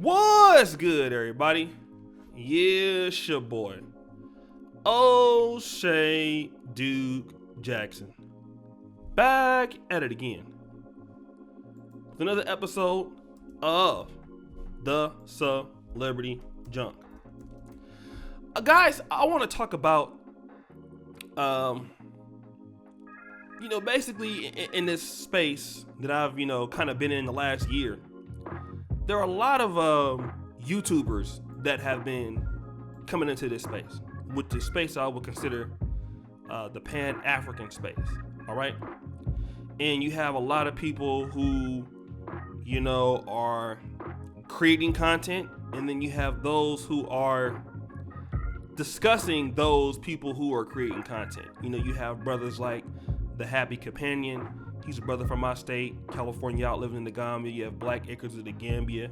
What's good, everybody? Yeah, it's your boy, O'Shea Duke Jackson. Back at it again with another episode of the Celebrity Junk. Guys, I want to talk about, basically in this space that I've, kind of been in the last year. There are a lot of YouTubers that have been coming into this space, with the space I would consider the Pan-African space, all right? And you have a lot of people who, are creating content, and then you have those who are discussing those people who are creating content. You have brothers like The Happy Companion. He's a brother from my state, California, out living in the Gambia. You have Black Acres of the Gambia.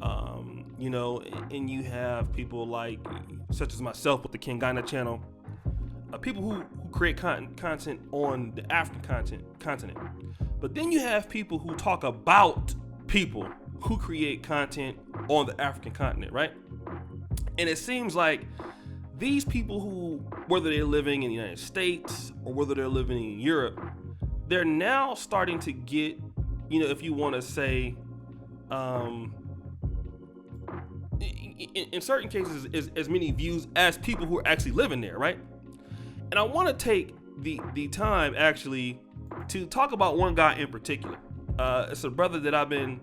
And you have people like, such as myself with the Kingana channel, people who create content on the African continent. But then you have people who talk about people who create content on the African continent, right? And it seems like these people who, whether they're living in the United States or whether they're living in Europe, they're now starting to get, if you want to say, in certain cases, as many views as people who are actually living there, right? And I want to take the time actually to talk about one guy in particular. It's a brother that I've been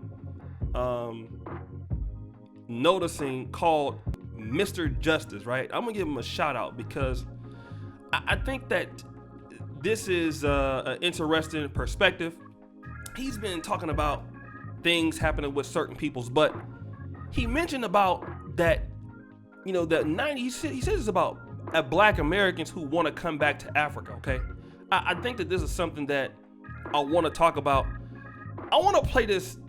noticing called Mr. Justice, right? I'm gonna give him a shout out because I think that this is an interesting perspective. He's been talking about things happening with certain peoples, but he mentioned about that, he says it's about Black Americans who want to come back to Africa, okay? I think that this is something that I want to talk about. I want to play this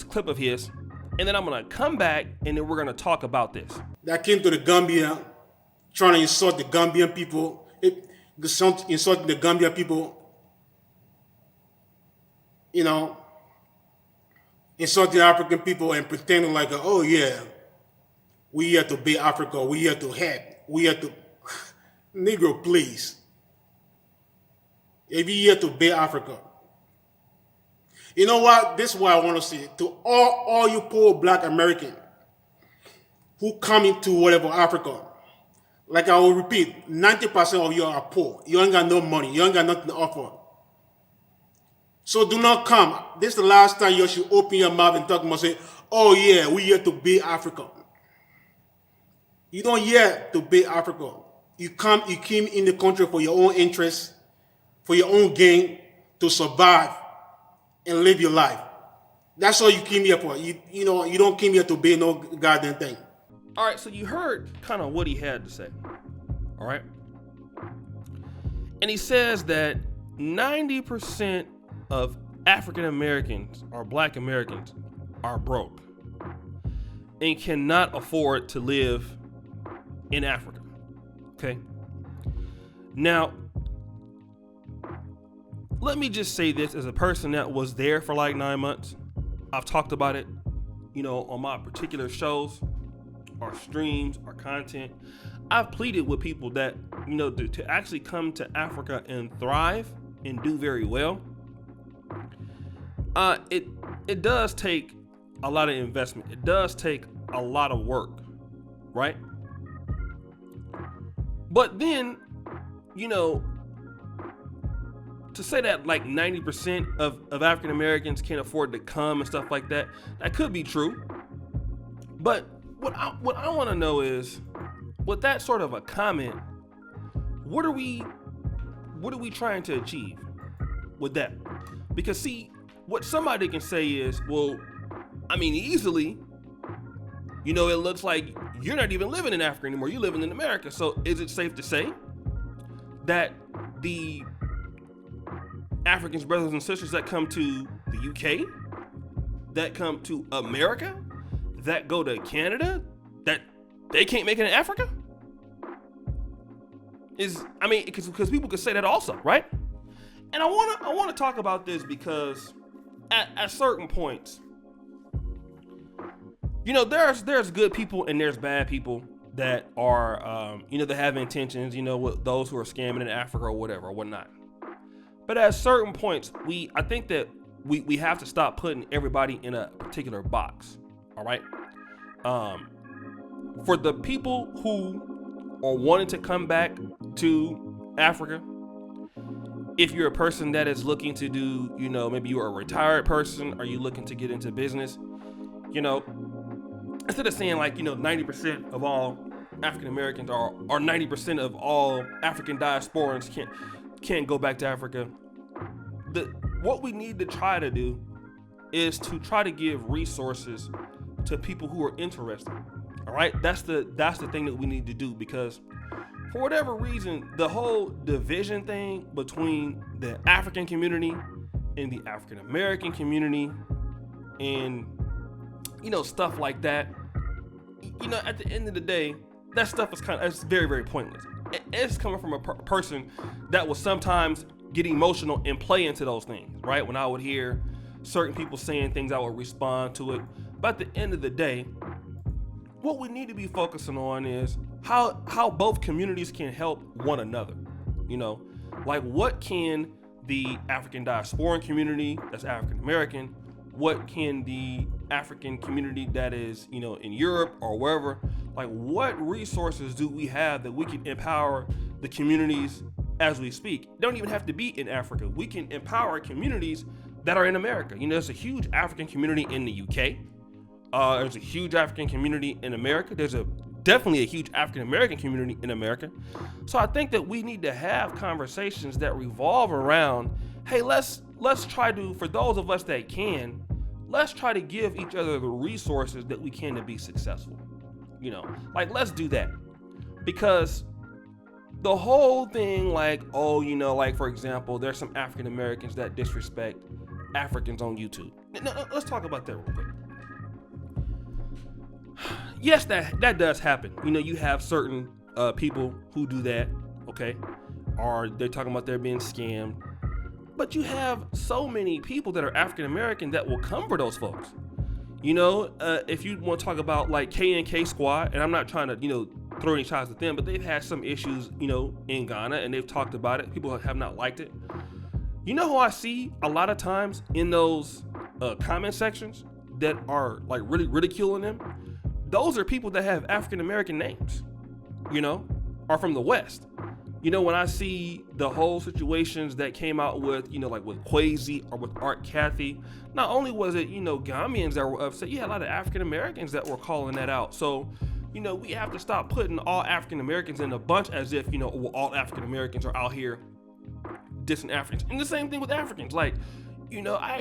clip of his, and then I'm going to come back, and then we're going to talk about this. That came to the Gambia, trying to insult the Gambian people, insulting the Gambian people, insulting African people and pretending like, oh yeah, we here to be Africa, we here to help, we here to... Negro, please. If you here to be Africa. You know what? This is what I want to say. To all you poor Black Americans who come into whatever Africa, like I will repeat, 90% of you are poor. You ain't got no money. You ain't got nothing to offer. So do not come. This is the last time you should open your mouth and talk about say, oh yeah, we here to be Africa. You don't here to be Africa. You came in the country for your own interests, for your own gain, to survive and live your life. That's all you came here for. You don't came here to be no goddamn thing. All right, so you heard kind of what he had to say. All right. And he says that 90% of African Americans or Black Americans are broke and cannot afford to live in Africa. Okay. Now, let me just say this as a person that was there for like 9 months. I've talked about it, on my particular shows, our streams, our content. I've pleaded with people that, to actually come to Africa and thrive and do very well. It does take a lot of investment. It does take a lot of work, right? But then, to say that like 90% of African Americans can't afford to come and stuff like that, that could be true. But what I want to know is, with that sort of a comment, what are we trying to achieve with that? Because see, what somebody can say is, well, easily, it looks like you're not even living in Africa anymore. You're living in America. So is it safe to say that the Africans, brothers and sisters that come to the UK, that come to America, that go to Canada, that they can't make it in Africa? Because people could say that also, right? And I want to talk about this because at certain points, there's good people and there's bad people that are, that have intentions, with those who are scamming in Africa or whatever or whatnot. But at certain points, I think that we have to stop putting everybody in a particular box. All right. For the people who are wanting to come back to Africa, if you're a person that is looking to do, maybe you're a retired person, or you looking to get into business, instead of saying 90% of all African Americans or 90% of all African diasporans can't go back to Africa. What we need to try to do is to try to give resources to people who are interested. All right, that's the thing that we need to do, because for whatever reason, the whole division thing between the African community and the African American community and stuff like that, at the end of the day, that stuff is it's very, very pointless. It's coming from a person that will sometimes get emotional and play into those things, right? When I would hear certain people saying things, I would respond to it. But at the end of the day, what we need to be focusing on is how both communities can help one another. What can the African diasporan community that's African American, what can the African community that is, in Europe or wherever, what resources do we have that we can empower the communities as we speak? They don't even have to be in Africa. We can empower communities that are in America. There's a huge African community in the UK. There's a huge African community in America. There's definitely a huge African American community in America. So I think that we need to have conversations that revolve around, hey, let's try to, for those of us that can, let's try to give each other the resources that we can to be successful. Let's do that. Because the whole thing, for example, there's some African Americans that disrespect Africans on YouTube. No, let's talk about that real quick. Yes, that does happen. You have certain people who do that, okay? Or they're talking about they're being scammed. But you have so many people that are African American that will come for those folks. If you want to talk about K&K Squad, and I'm not trying to, throw any shots at them, but they've had some issues, in Ghana, and they've talked about it. People have not liked it. Who I see a lot of times in those comment sections that are really ridiculing them? Those are people that have African American names, are from the West. When I see the whole situations that came out with, with Quasi or with Art Cathy, not only was it, Ghanaians that were upset, you had a lot of African Americans that were calling that out. So, we have to stop putting all African Americans in a bunch as if, all African Americans are out here dissing Africans. And the same thing with Africans. I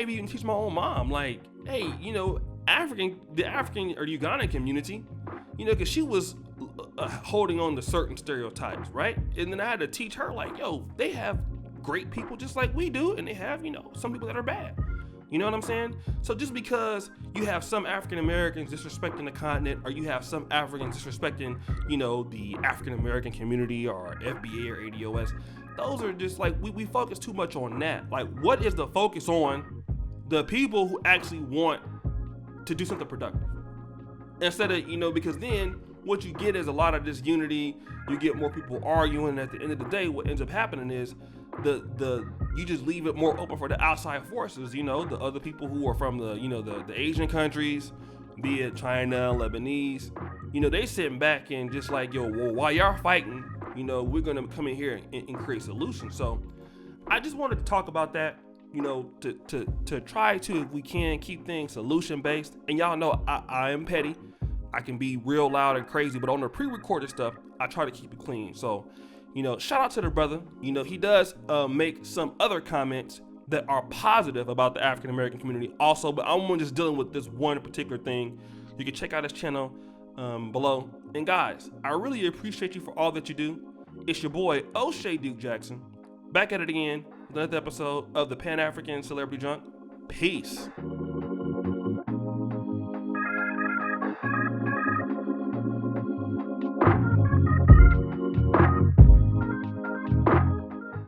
even teach my own mom, hey, the African or Ugandan community, because she was holding on to certain stereotypes, right? And then I had to teach her, they have great people just like we do, and they have, some people that are bad. You know what I'm saying? So just because you have some African Americans disrespecting the continent, or you have some Africans disrespecting, the African American community or FBA or ADOS, those are just we focus too much on that. What is the focus on the people who actually want to do something productive? Instead of, because then what you get is a lot of disunity. You get more people arguing. At the end of the day, what ends up happening is you just leave it more open for the outside forces, the other people who are from the Asian countries, be it China, Lebanese, they sitting back and just while y'all fighting, we're gonna come in here and create solutions. So I just wanted to talk about that, to try to, if we can, keep things solution based. And y'all know I am petty. I can be real loud and crazy, but on the pre-recorded stuff, I try to keep it clean. So, shout out to the brother. He does make some other comments that are positive about the African American community also, but I'm just dealing with this one particular thing. You can check out his channel below. And guys, I really appreciate you for all that you do. It's your boy, O'Shea Duke Jackson, back at it again with another episode of the Pan-African Celebrity Junk. Peace.